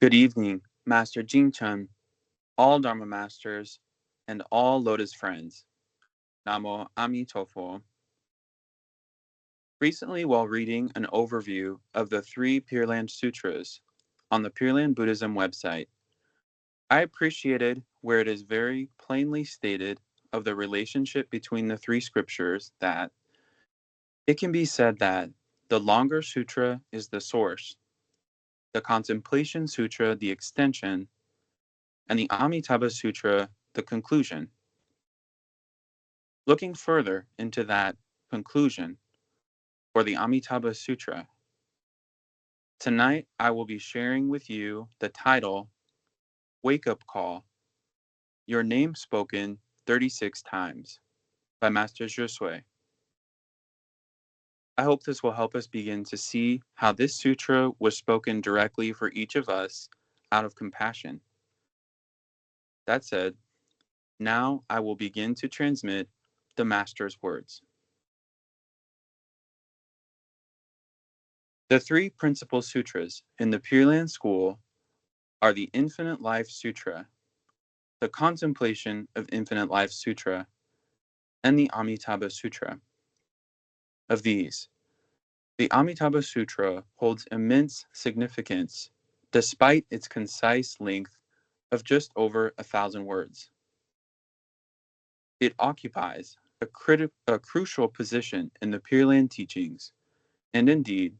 Good evening, Master Jingchen, all Dharma masters, and all Lotus friends. Namo Amitofo. Recently, while reading an overview of the three Pure Land Sutras on the Pure Land Buddhism website, I appreciated where it is very plainly stated of the relationship between the three scriptures that it can be said that the longer sutra is the source, the Contemplation Sutra the extension, and the Amitabha Sutra the conclusion. Looking further into that conclusion, or the Amitabha Sutra, tonight I will be sharing with you the title, Wake Up Call, Your Name Spoken 36 Times, by Master Zhisui. I hope this will help us begin to see how this sutra was spoken directly for each of us out of compassion. That said, now I will begin to transmit the Master's words. The three principal sutras in the Pure Land School are the Infinite Life Sutra, the Contemplation of Infinite Life Sutra, and the Amitabha Sutra. Of these, the Amitabha Sutra holds immense significance despite its concise length of just over 1,000 words. It occupies a crucial position in the Pure Land teachings, and indeed,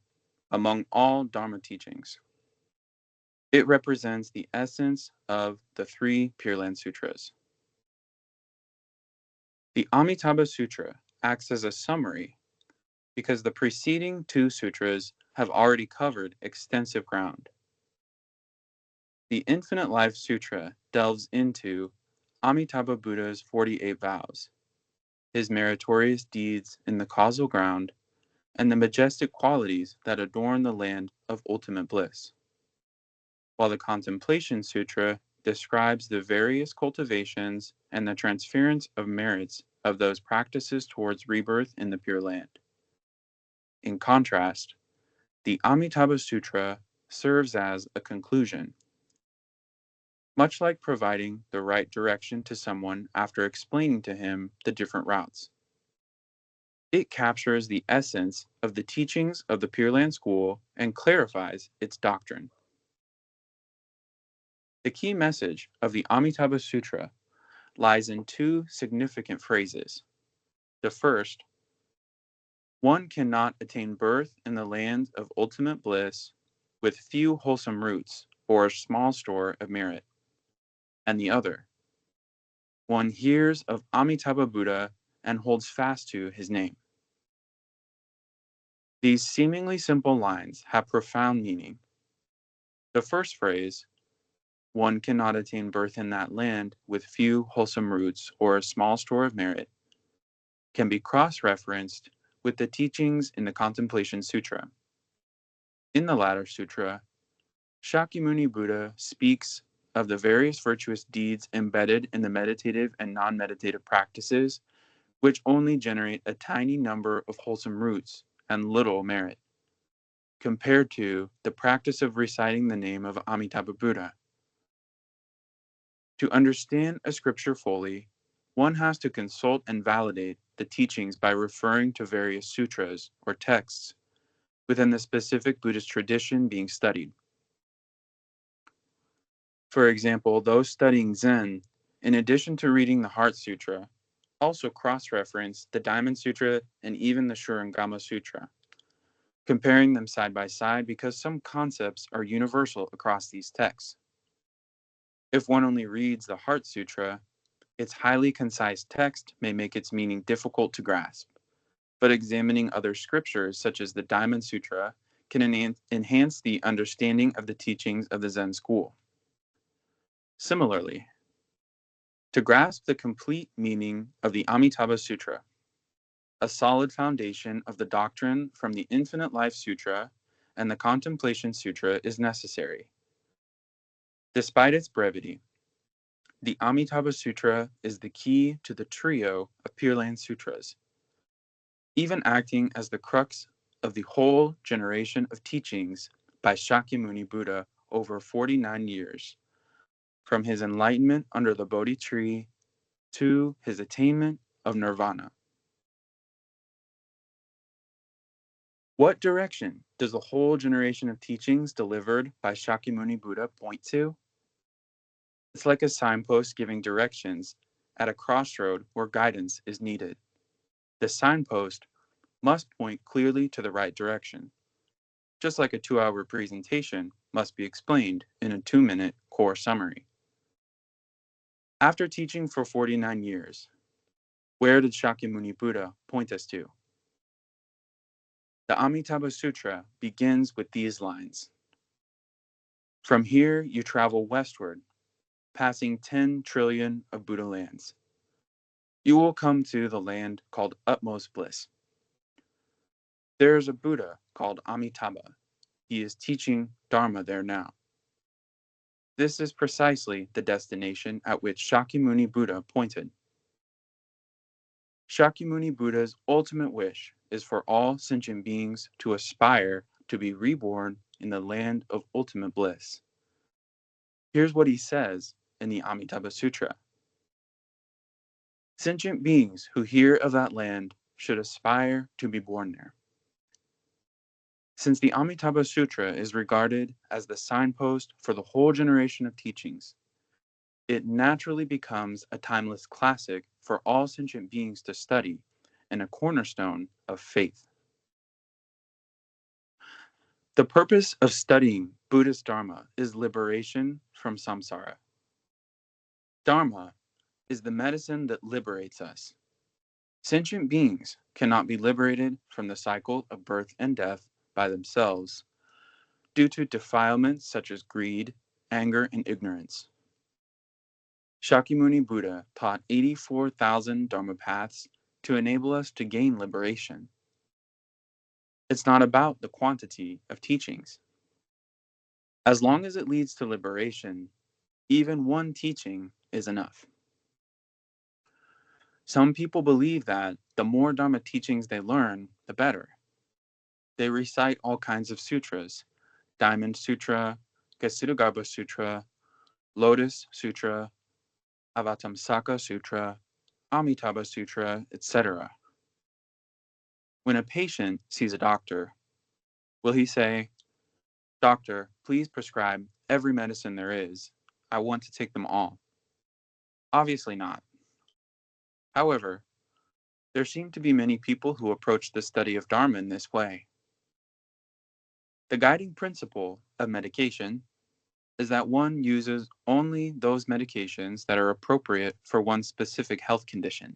among all Dharma teachings. It represents the essence of the three Pure Land Sutras. The Amitabha Sutra acts as a summary because the preceding two sutras have already covered extensive ground. The Infinite Life Sutra delves into Amitabha Buddha's 48 vows, his meritorious deeds in the causal ground, and the majestic qualities that adorn the land of ultimate bliss, while the Contemplation Sutra describes the various cultivations and the transference of merits of those practices towards rebirth in the Pure Land. In contrast, the Amitabha Sutra serves as a conclusion. Much like providing the right direction to someone after explaining to him the different routes. It captures the essence of the teachings of the Pure Land School and clarifies its doctrine. The key message of the Amitabha Sutra lies in two significant phrases. The first, one cannot attain birth in the land of ultimate bliss with few wholesome roots or a small store of merit. And the other, one hears of Amitabha Buddha and holds fast to his name. These seemingly simple lines have profound meaning. The first phrase, one cannot attain birth in that land with few wholesome roots or a small store of merit, can be cross-referenced with the teachings in the Contemplation Sutra. In the latter sutra, Shakyamuni Buddha speaks of the various virtuous deeds embedded in the meditative and non-meditative practices, which only generate a tiny number of wholesome roots and little merit, compared to the practice of reciting the name of Amitabha Buddha. To understand a scripture fully, one has to consult and validate the teachings by referring to various sutras or texts within the specific Buddhist tradition being studied. For example, those studying Zen, in addition to reading the Heart Sutra, also cross-reference the Diamond Sutra and even the Shurangama Sutra, comparing them side by side because some concepts are universal across these texts. If one only reads the Heart Sutra, its highly concise text may make its meaning difficult to grasp, but examining other scriptures such as the Diamond Sutra can enhance the understanding of the teachings of the Zen school. Similarly, to grasp the complete meaning of the Amitabha Sutra, a solid foundation of the doctrine from the Infinite Life Sutra and the Contemplation Sutra is necessary. Despite its brevity, the Amitabha Sutra is the key to the trio of Pure Land Sutras, even acting as the crux of the whole generation of teachings by Shakyamuni Buddha over 49 years, from his enlightenment under the Bodhi tree to his attainment of nirvana. What direction does the whole generation of teachings delivered by Shakyamuni Buddha point to? It's like a signpost giving directions at a crossroad where guidance is needed. The signpost must point clearly to the right direction, just like a 2-hour presentation must be explained in a 2-minute core summary. After teaching for 49 years, where did Shakyamuni Buddha point us to? The Amitabha Sutra begins with these lines. From here, you travel westward, passing 10 trillion of Buddha lands. You will come to the land called utmost bliss. There is a Buddha called Amitabha. He is teaching Dharma there now. This is precisely the destination at which Shakyamuni Buddha pointed. Shakyamuni Buddha's ultimate wish is for all sentient beings to aspire to be reborn in the land of ultimate bliss. Here's what he says in the Amitabha Sutra. Sentient beings who hear of that land should aspire to be born there. Since the Amitabha Sutra is regarded as the signpost for the whole generation of teachings, it naturally becomes a timeless classic for all sentient beings to study and a cornerstone of faith. The purpose of studying Buddhist Dharma is liberation from samsara. Dharma is the medicine that liberates us. Sentient beings cannot be liberated from the cycle of birth and death by themselves due to defilements such as greed, anger, and ignorance. Shakyamuni Buddha taught 84,000 Dharma paths to enable us to gain liberation. It's not about the quantity of teachings. As long as it leads to liberation, even one teaching is enough. Some people believe that the more Dharma teachings they learn, the better. They recite all kinds of sutras, Diamond Sutra, Gasidagarbha Sutra, Lotus Sutra, Avatamsaka Sutra, Amitabha Sutra, etc. When a patient sees a doctor, will he say, "Doctor, please prescribe every medicine there is. I want to take them all"? Obviously not. However, there seem to be many people who approach the study of Dharma in this way. The guiding principle of medication is that one uses only those medications that are appropriate for one's specific health condition.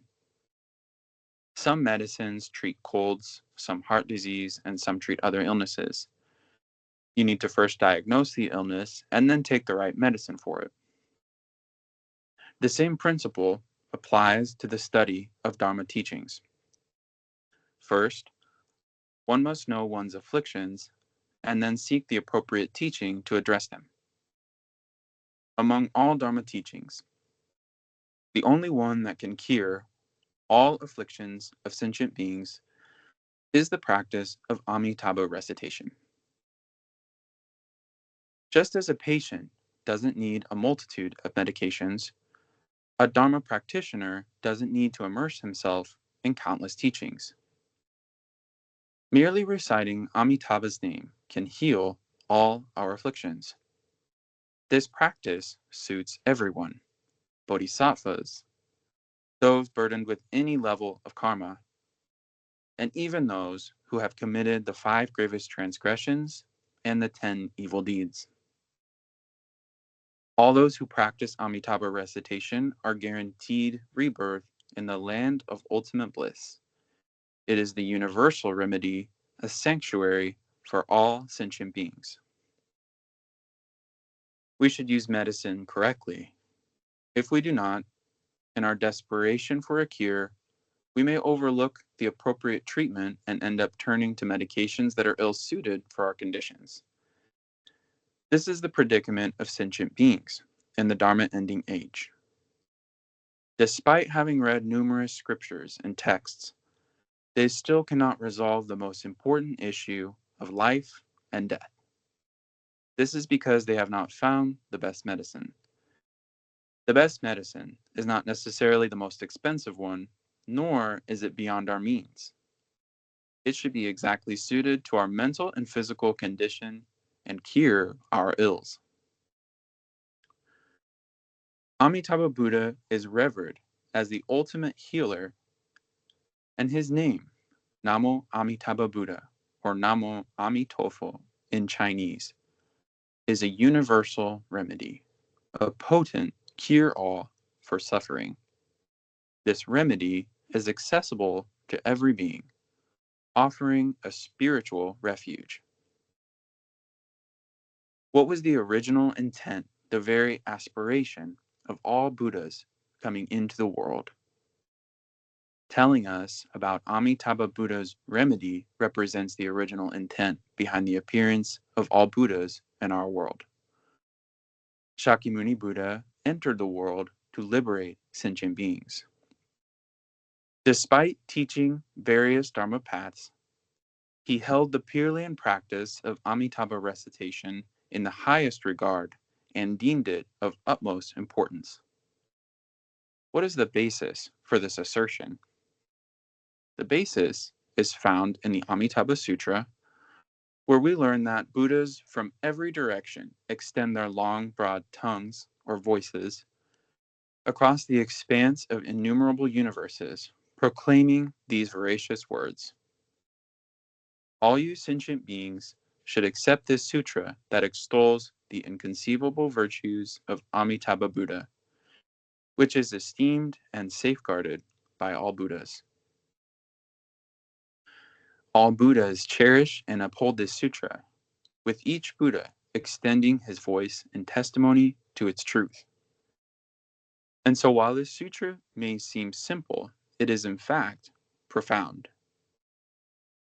Some medicines treat colds, some heart disease, and some treat other illnesses. You need to first diagnose the illness and then take the right medicine for it. The same principle applies to the study of Dharma teachings. First, one must know one's afflictions and then seek the appropriate teaching to address them. Among all Dharma teachings, the only one that can cure all afflictions of sentient beings is the practice of Amitabha recitation. Just as a patient doesn't need a multitude of medications, a Dharma practitioner doesn't need to immerse himself in countless teachings. Merely reciting Amitabha's name can heal all our afflictions. This practice suits everyone, bodhisattvas, those burdened with any level of karma, and even those who have committed the 5 gravest transgressions and the 10 evil deeds. All those who practice Amitabha recitation are guaranteed rebirth in the land of ultimate bliss. It is the universal remedy, a sanctuary for all sentient beings. We should use medicine correctly. If we do not, in our desperation for a cure, we may overlook the appropriate treatment and end up turning to medications that are ill-suited for our conditions. This is the predicament of sentient beings in the Dharma-ending age. Despite having read numerous scriptures and texts, they still cannot resolve the most important issue of life and death. This is because they have not found the best medicine. The best medicine is not necessarily the most expensive one, nor is it beyond our means. It should be exactly suited to our mental and physical condition and cure our ills. Amitabha Buddha is revered as the ultimate healer, and his name, Namo Amitabha Buddha, or Namo Amitofo in Chinese, is a universal remedy, a potent cure-all for suffering. This remedy is accessible to every being, offering a spiritual refuge. What was the original intent, the very aspiration of all Buddhas coming into the world? Telling us about Amitabha Buddha's remedy represents the original intent behind the appearance of all Buddhas in our world. Shakyamuni Buddha entered the world to liberate sentient beings. Despite teaching various Dharma paths, he held the purely in practice of Amitabha recitation in the highest regard and deemed it of utmost importance. What is the basis for this assertion? The basis is found in the Amitabha Sutra, where we learn that Buddhas from every direction extend their long, broad tongues, or voices, across the expanse of innumerable universes, proclaiming these veracious words. All you sentient beings should accept this sutra that extols the inconceivable virtues of Amitabha Buddha, which is esteemed and safeguarded by all Buddhas. All Buddhas cherish and uphold this sutra, with each Buddha extending his voice in testimony to its truth. And so while this sutra may seem simple, it is in fact profound.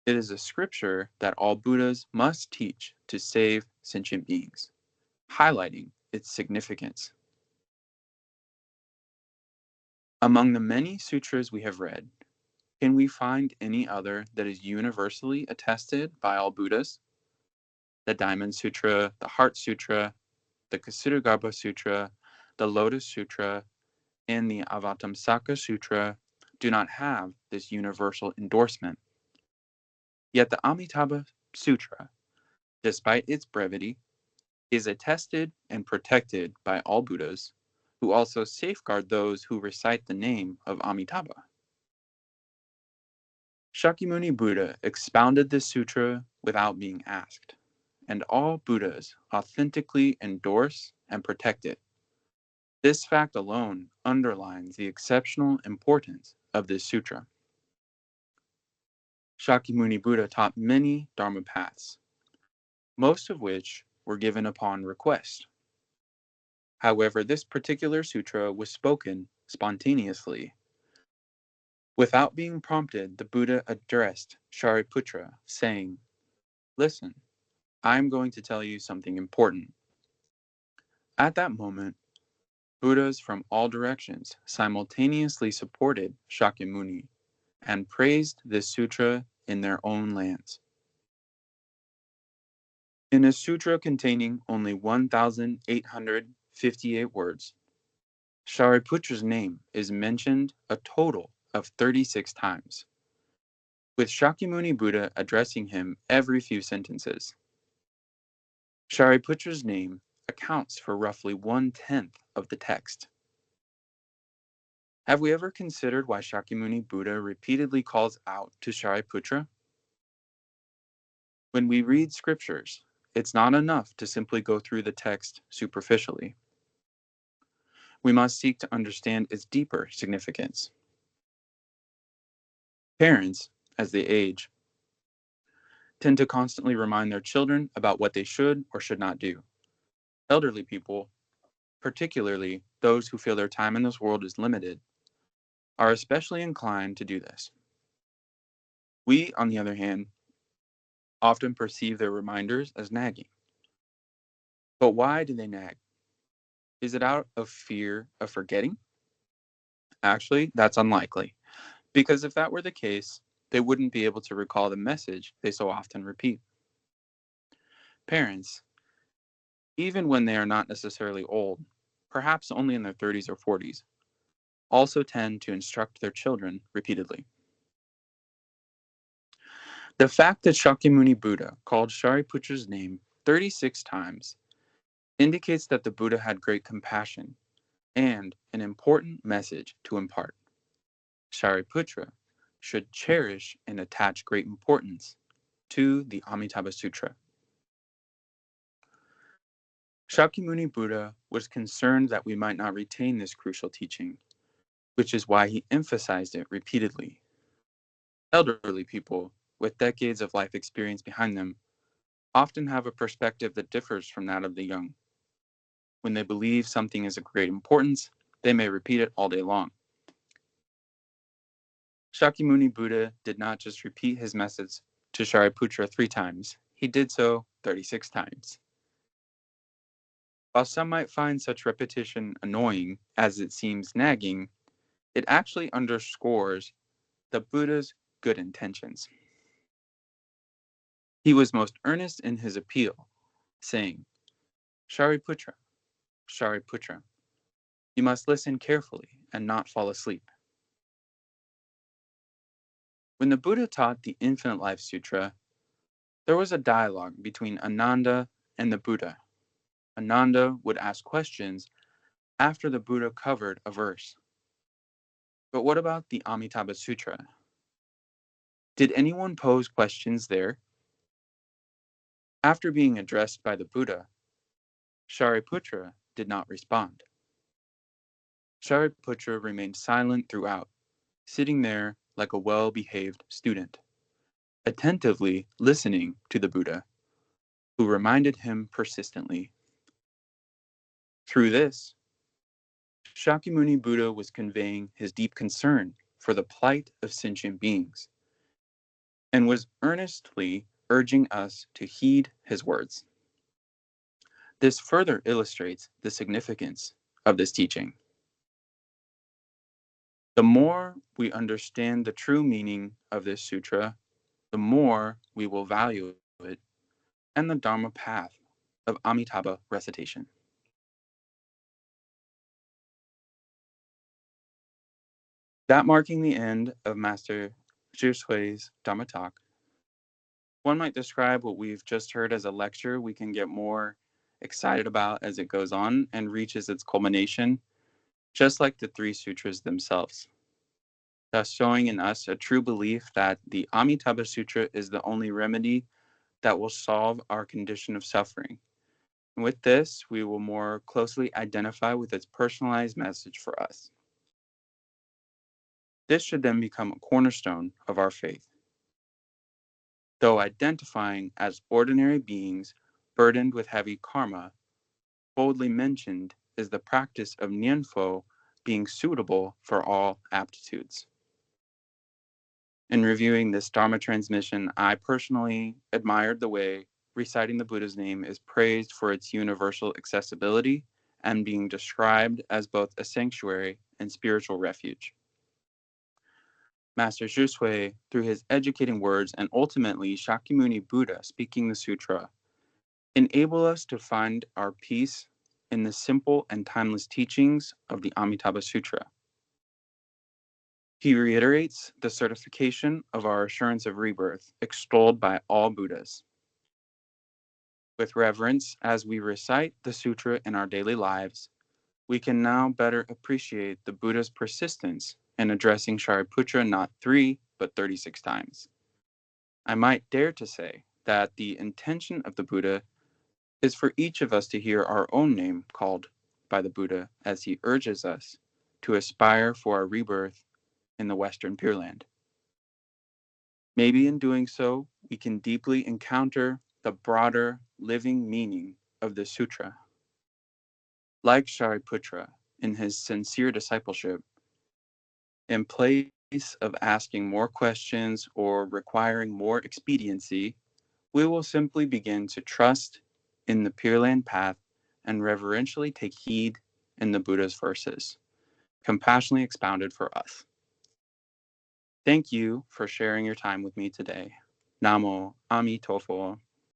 It is a scripture that all Buddhas must teach to save sentient beings, highlighting its significance. Among the many sutras we have read, can we find any other that is universally attested by all Buddhas? The Diamond Sutra, the Heart Sutra, the Ksudagarbha Sutra, the Lotus Sutra, and the Avatamsaka Sutra do not have this universal endorsement. Yet the Amitabha Sutra, despite its brevity, is attested and protected by all Buddhas, who also safeguard those who recite the name of Amitabha. Shakyamuni Buddha expounded this sutra without being asked, and all Buddhas authentically endorse and protect it. This fact alone underlines the exceptional importance of this sutra. Shakyamuni Buddha taught many Dharma paths, most of which were given upon request. However, this particular sutra was spoken spontaneously. Without being prompted, the Buddha addressed Shariputra, saying, "Listen, I am going to tell you something important." At that moment, Buddhas from all directions simultaneously supported Shakyamuni and praised this sutra in their own lands. In a sutra containing only 1,858 words, Shariputra's name is mentioned a total of 36 times, with Shakyamuni Buddha addressing him every few sentences. Shariputra's name accounts for roughly 1/10 of the text. Have we ever considered why Shakyamuni Buddha repeatedly calls out to Shariputra? When we read scriptures, it's not enough to simply go through the text superficially. We must seek to understand its deeper significance. Parents, as they age, tend to constantly remind their children about what they should or should not do. Elderly people, particularly those who feel their time in this world is limited, are especially inclined to do this. We, on the other hand, often perceive their reminders as nagging. But why do they nag? Is it out of fear of forgetting? Actually, that's unlikely, because if that were the case, they wouldn't be able to recall the message they so often repeat. Parents, even when they are not necessarily old, perhaps only in their 30s or 40s, also tend to instruct their children repeatedly. The fact that Shakyamuni Buddha called Shariputra's name 36 times indicates that the Buddha had great compassion and an important message to impart. Shariputra should cherish and attach great importance to the Amitabha Sutra. Shakyamuni Buddha was concerned that we might not retain this crucial teaching, which is why he emphasized it repeatedly. Elderly people with decades of life experience behind them often have a perspective that differs from that of the young. When they believe something is of great importance, they may repeat it all day long. Shakyamuni Buddha did not just repeat his message to Shariputra 3 times, he did so 36 times. While some might find such repetition annoying as it seems nagging, it actually underscores the Buddha's good intentions. He was most earnest in his appeal, saying, Shariputra, Shariputra, you must listen carefully and not fall asleep. When the Buddha taught the Infinite Life Sutra, there was a dialogue between Ananda and the Buddha. Ananda would ask questions after the Buddha covered a verse. But what about the Amitabha Sutra? Did anyone pose questions there? After being addressed by the Buddha, Shariputra did not respond. Shariputra remained silent throughout, sitting there like a well-behaved student, attentively listening to the Buddha, who reminded him persistently. Through this, Shakyamuni Buddha was conveying his deep concern for the plight of sentient beings and was earnestly urging us to heed his words. This further illustrates the significance of this teaching. The more we understand the true meaning of this sutra, the more we will value it and the Dharma path of Amitabha recitation. That marking the end of Master Zhisui's Dharma talk, one might describe what we've just heard as a lecture we can get more excited about as it goes on and reaches its culmination, just like the 3 sutras themselves, thus showing in us a true belief that the Amitabha Sutra is the only remedy that will solve our condition of suffering. And with this, we will more closely identify with its personalized message for us. This should then become a cornerstone of our faith. Though identifying as ordinary beings burdened with heavy karma, boldly mentioned is the practice of Nianfo being suitable for all aptitudes. In reviewing this Dharma transmission, I personally admired the way reciting the Buddha's name is praised for its universal accessibility and being described as both a sanctuary and spiritual refuge. Master Zhisui, through his educating words and ultimately Shakyamuni Buddha speaking the sutra, enable us to find our peace in the simple and timeless teachings of the Amitabha Sutra. He reiterates the certification of our assurance of rebirth, extolled by all Buddhas. With reverence, as we recite the sutra in our daily lives, we can now better appreciate the Buddha's persistence in addressing Shariputra not 3, but 36 times. I might dare to say that the intention of the Buddha is for each of us to hear our own name called by the Buddha as he urges us to aspire for a rebirth in the Western Pure Land. Maybe in doing so, we can deeply encounter the broader living meaning of the sutra. Like Shariputra in his sincere discipleship, in place of asking more questions or requiring more expediency, we will simply begin to trust in the Pure Land path and reverentially take heed in the Buddha's verses, compassionately expounded for us. Thank you for sharing your time with me today. Namo Amitofo.